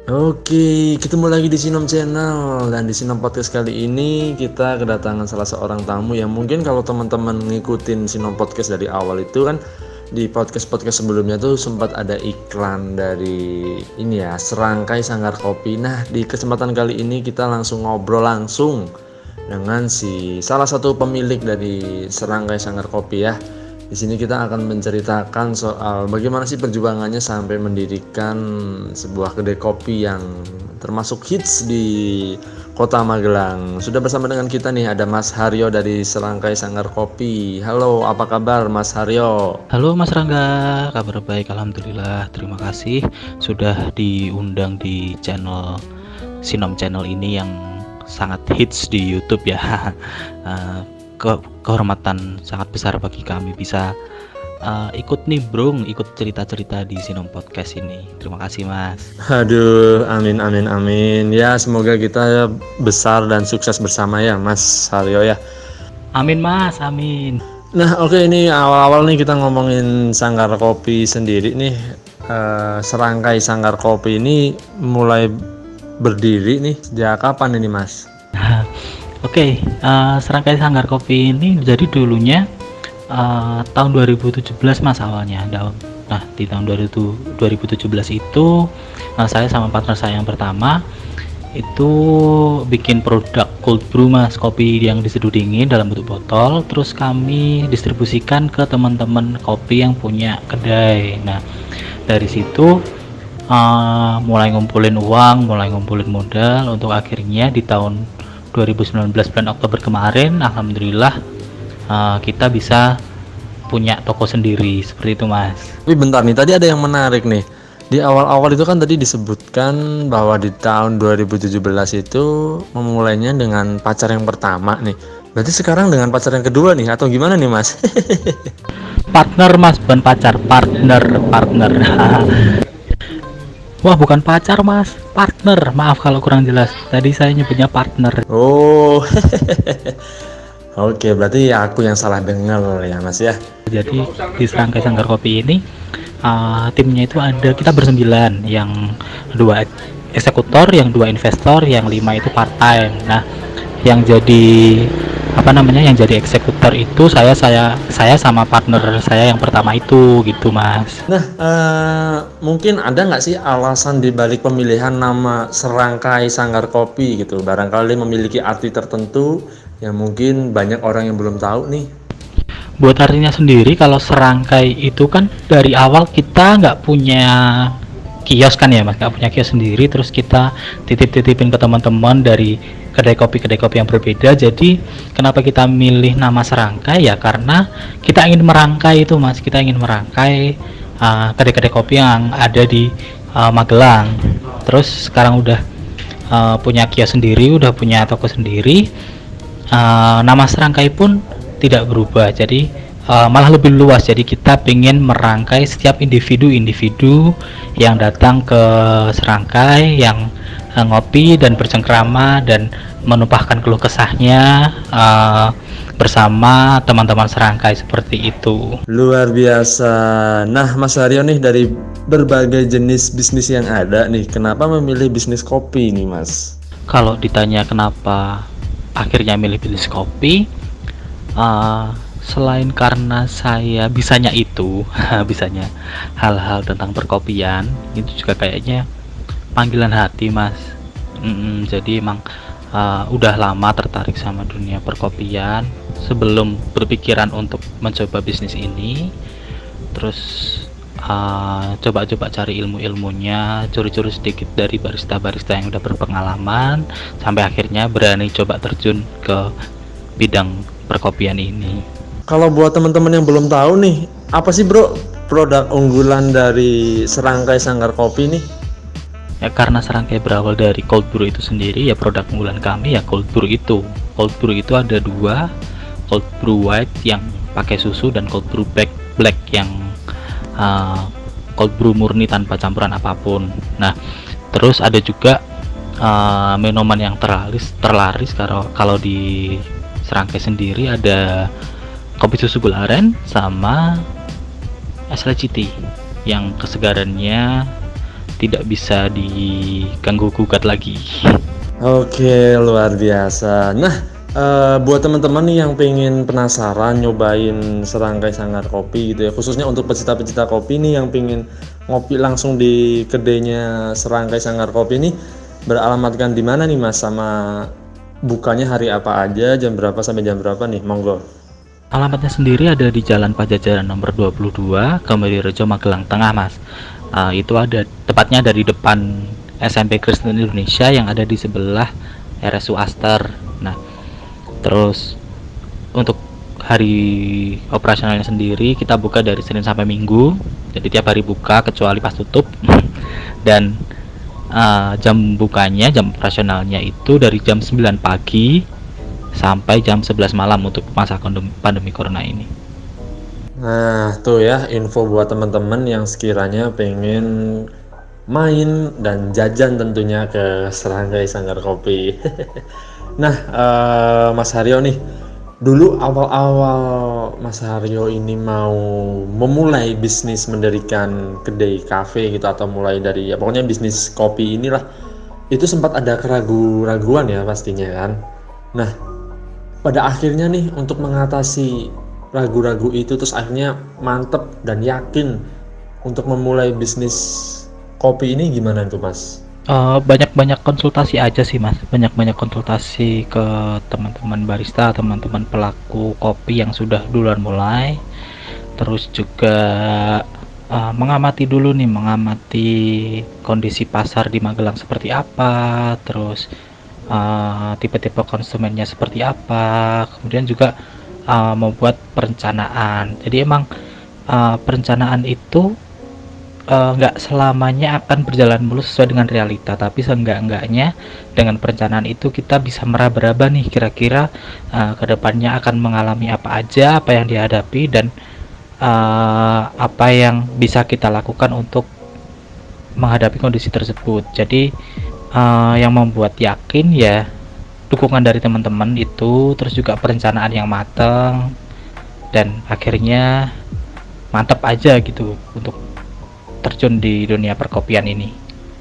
Oke, ketemu lagi di Sinom Channel. Dan di Sinom Podcast kali ini kita kedatangan salah seorang tamu yang mungkin kalau teman-teman ngikutin Sinom Podcast dari awal itu kan, di podcast-podcast sebelumnya tuh sempat ada iklan dari ini ya, Serangkai Sanggar Kopi. Nah, di kesempatan kali ini kita langsung ngobrol langsung dengan si salah satu pemilik dari Serangkai Sanggar Kopi ya. Di sini kita akan menceritakan soal bagaimana sih perjuangannya sampai mendirikan sebuah kedai kopi yang termasuk hits di Kota Magelang. Sudah bersama dengan kita nih ada Mas Haryo dari Serangkai Sanggar Kopi. Halo, apa kabar Mas Haryo? Halo Mas Rangga, kabar baik alhamdulillah. Terima kasih sudah diundang di channel Sinom Channel ini yang sangat hits di YouTube ya. Kehormatan sangat besar bagi kami bisa ikut nimbrung, ikut cerita-cerita di Sinom Podcast ini. Terima kasih Mas. Aduh, amin. Ya, semoga kita besar dan sukses bersama ya Mas Haryo ya. Amin Mas, amin. Nah, oke, ini awal-awal nih kita ngomongin Sanggar Kopi sendiri nih. Serangkai Sanggar Kopi ini mulai berdiri nih sejak kapan ini Mas? Oke, Serangkai Sanggar Kopi ini jadi dulunya tahun 2017 Mas awalnya. Nah, di tahun 2017 itu saya sama partner saya yang pertama itu bikin produk cold brew Mas, kopi yang diseduh dingin dalam bentuk botol, terus kami distribusikan ke teman-teman kopi yang punya kedai. Nah, dari situ mulai ngumpulin uang, mulai ngumpulin modal untuk akhirnya di tahun 2019 bulan Oktober kemarin alhamdulillah kita bisa punya toko sendiri seperti itu Mas. Tapi bentar nih, tadi ada yang menarik nih. Di awal-awal itu kan tadi disebutkan bahwa di tahun 2017 itu memulainya dengan pacar yang pertama nih. Berarti sekarang dengan pacar yang kedua nih atau gimana nih Mas? Partner Mas, bukan pacar, partner. Wah, bukan pacar Mas, partner. Maaf kalau kurang jelas. Tadi saya nyebutnya partner. Oh, oke, berarti aku yang salah dengar ya Mas ya. Jadi di Serangkai Sanggar Kopi ini timnya itu ada kita bersembilan, yang 2 eksekutor, yang 2 investor, yang 5 itu part time. Nah, yang jadi yang jadi eksekutor itu saya sama partner saya yang pertama itu gitu Mas. Nah, mungkin ada nggak sih alasan dibalik pemilihan nama Serangkai Sanggar Kopi gitu? Barangkali memiliki arti tertentu yang mungkin banyak orang yang belum tahu nih. Buat artinya sendiri, kalau Serangkai itu kan dari awal kita nggak punya kios kan ya Mas, nggak punya kios sendiri, terus kita titipin ke teman-teman dari kedai kopi yang berbeda. Jadi kenapa kita milih nama Serangkai ya, karena kita ingin merangkai itu Mas, kita ingin merangkai kedai-kedai kopi yang ada di Magelang. Terus sekarang udah punya kios sendiri, udah punya toko sendiri, nama Serangkai pun tidak berubah, jadi malah lebih luas. Jadi kita ingin merangkai setiap individu yang datang ke Serangkai, yang ngopi dan bercengkrama dan menumpahkan keluh kesahnya bersama teman-teman Serangkai, seperti itu. Luar biasa. Nah, Mas Haryo nih, dari berbagai jenis bisnis yang ada nih, kenapa memilih bisnis kopi nih Mas? Kalau ditanya kenapa akhirnya milih bisnis kopi, selain karena saya bisanya hal-hal tentang perkopian, itu juga kayaknya panggilan hati Mas. Jadi emang udah lama tertarik sama dunia perkopian sebelum berpikiran untuk mencoba bisnis ini. Terus coba-coba cari ilmunya, curi-curi sedikit dari barista-barista yang udah berpengalaman, sampai akhirnya berani coba terjun ke bidang perkopian ini. Kalau buat teman-teman yang belum tahu nih, apa sih bro produk unggulan dari Serangkai Sanggar Kopi nih? Ya, karena Serangkai berawal dari cold brew itu sendiri, ya produk unggulan kami ya cold brew itu. Cold brew itu ada 2, cold brew white yang pakai susu dan cold brew black yang cold brew murni tanpa campuran apapun. Nah, terus ada juga minuman yang terlaris kalau di Serangkai sendiri ada kopi susu gula aren sama es leciti. yang kesegarannya tidak bisa diganggu gugat lagi. Oke, luar biasa. Nah, buat teman-teman nih yang pengen penasaran nyobain serangkai sanggar kopi gitu ya, khususnya untuk pecinta-pecinta kopi nih yang pengen ngopi langsung di kedainya serangkai sanggar kopi nih, beralamatkan di mana nih Mas, sama bukanya hari apa aja, jam berapa sampai jam berapa nih? Monggo. Alamatnya sendiri ada di Jalan Pajajaran nomor 22, Kemirirejo, Magelang Tengah, Mas. Itu ada tepatnya dari depan SMP Kristen Indonesia yang ada di sebelah RSU Aster. Nah, terus untuk hari operasionalnya sendiri kita buka dari Senin sampai Minggu, jadi tiap hari buka kecuali pas tutup. Dan jam bukanya, jam operasionalnya itu dari jam 9 pagi sampai jam 11 malam untuk masa pandemi corona ini. Nah, tuh ya info buat teman-teman yang sekiranya pengen main dan jajan tentunya ke serangkai sanggar kopi. Nah, Mas Haryo nih, dulu awal-awal Mas Haryo ini mau memulai bisnis mendirikan kedai kafe gitu, atau mulai dari ya pokoknya bisnis kopi inilah, itu sempat ada keraguan-raguan ya pastinya kan. Nah, pada akhirnya nih untuk mengatasi ragu-ragu itu, terus akhirnya mantep dan yakin untuk memulai bisnis kopi ini, gimana tuh Mas? Banyak-banyak konsultasi aja sih, Mas. Banyak-banyak konsultasi ke teman-teman barista, teman-teman pelaku kopi yang sudah duluan mulai. Terus juga mengamati dulu nih, mengamati kondisi pasar di Magelang seperti apa, terus tipe-tipe konsumennya seperti apa, kemudian juga membuat perencanaan. Jadi emang perencanaan itu nggak selamanya akan berjalan mulus sesuai dengan realita, tapi seenggak-enggaknya dengan perencanaan itu kita bisa meraba-raba nih kira-kira kedepannya akan mengalami apa aja, apa yang dihadapi, dan apa yang bisa kita lakukan untuk menghadapi kondisi tersebut. Jadi yang membuat yakin ya dukungan dari teman-teman itu, terus juga perencanaan yang matang, dan akhirnya mantap aja gitu untuk terjun di dunia perkopian ini.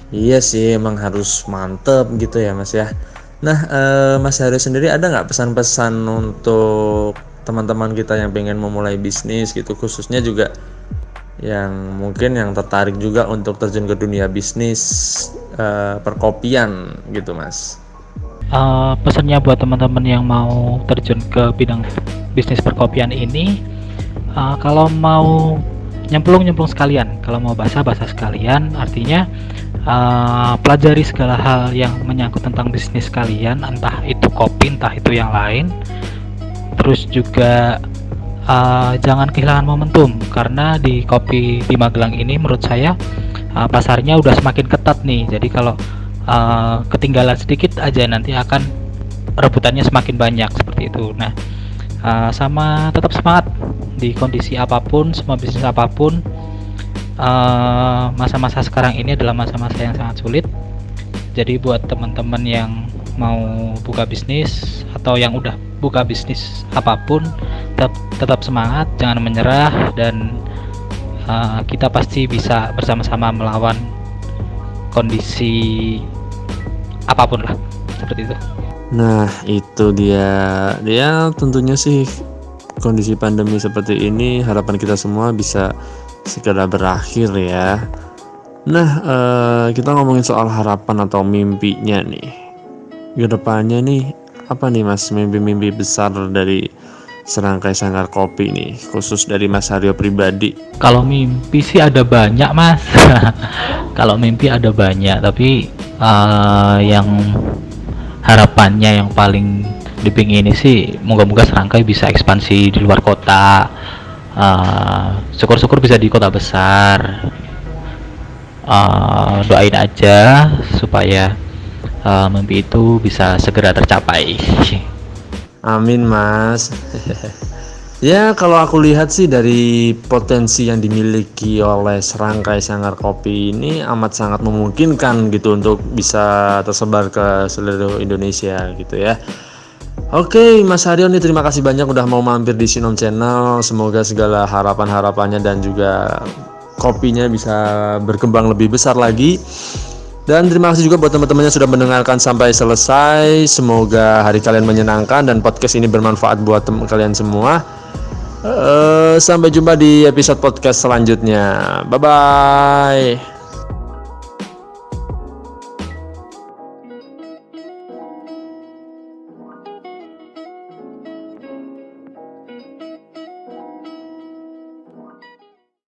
Iya sih, emang harus mantep gitu ya Mas ya. Nah, Mas Haryo sendiri ada nggak pesan-pesan untuk teman-teman kita yang pengen memulai bisnis gitu, khususnya juga yang mungkin yang tertarik juga untuk terjun ke dunia bisnis perkopian gitu Mas? Pesannya buat teman-teman yang mau terjun ke bidang bisnis perkopian ini, kalau mau nyemplung sekalian, kalau mau basah sekalian, artinya pelajari segala hal yang menyangkut tentang bisnis kalian, entah itu kopi, entah itu yang lain. Terus juga jangan kehilangan momentum, karena di kopi di Magelang ini menurut saya pasarnya udah semakin ketat nih. Jadi kalau ketinggalan sedikit aja nanti akan rebutannya semakin banyak seperti itu. Nah, sama tetap semangat di kondisi apapun, semua bisnis apapun. Masa-masa sekarang ini adalah masa-masa yang sangat sulit. Jadi buat teman-teman yang mau buka bisnis atau yang udah buka bisnis apapun, tetap semangat, jangan menyerah, dan kita pasti bisa bersama-sama melawan kondisi apapun lah, seperti itu. Nah, itu dia tentunya sih kondisi pandemi seperti ini, harapan kita semua bisa segera berakhir ya. Nah, kita ngomongin soal harapan atau mimpinya nih, ke depannya nih apa nih Mas, mimpi-mimpi besar dari serangkai sanggar kopi nih, khusus dari Mas Haryo pribadi? Kalau mimpi sih ada banyak, Mas. Kalau mimpi ada banyak, tapi yang harapannya yang paling dipingini sih moga-moga serangkai bisa ekspansi di luar kota. Syukur-syukur bisa di kota besar. Doain aja supaya mimpi itu bisa segera tercapai. Amin Mas. Ya, kalau aku lihat sih dari potensi yang dimiliki oleh serangkai sanggar kopi ini amat sangat memungkinkan gitu untuk bisa tersebar ke seluruh Indonesia gitu ya. Oke, Mas Haryo nih, terima kasih banyak udah mau mampir di Sinom Channel. Semoga segala harapan-harapannya dan juga kopinya bisa berkembang lebih besar lagi. Dan terima kasih juga buat teman-teman yang sudah mendengarkan sampai selesai. Semoga hari kalian menyenangkan dan podcast ini bermanfaat buat kalian semua. Sampai jumpa di episode podcast selanjutnya. Bye bye.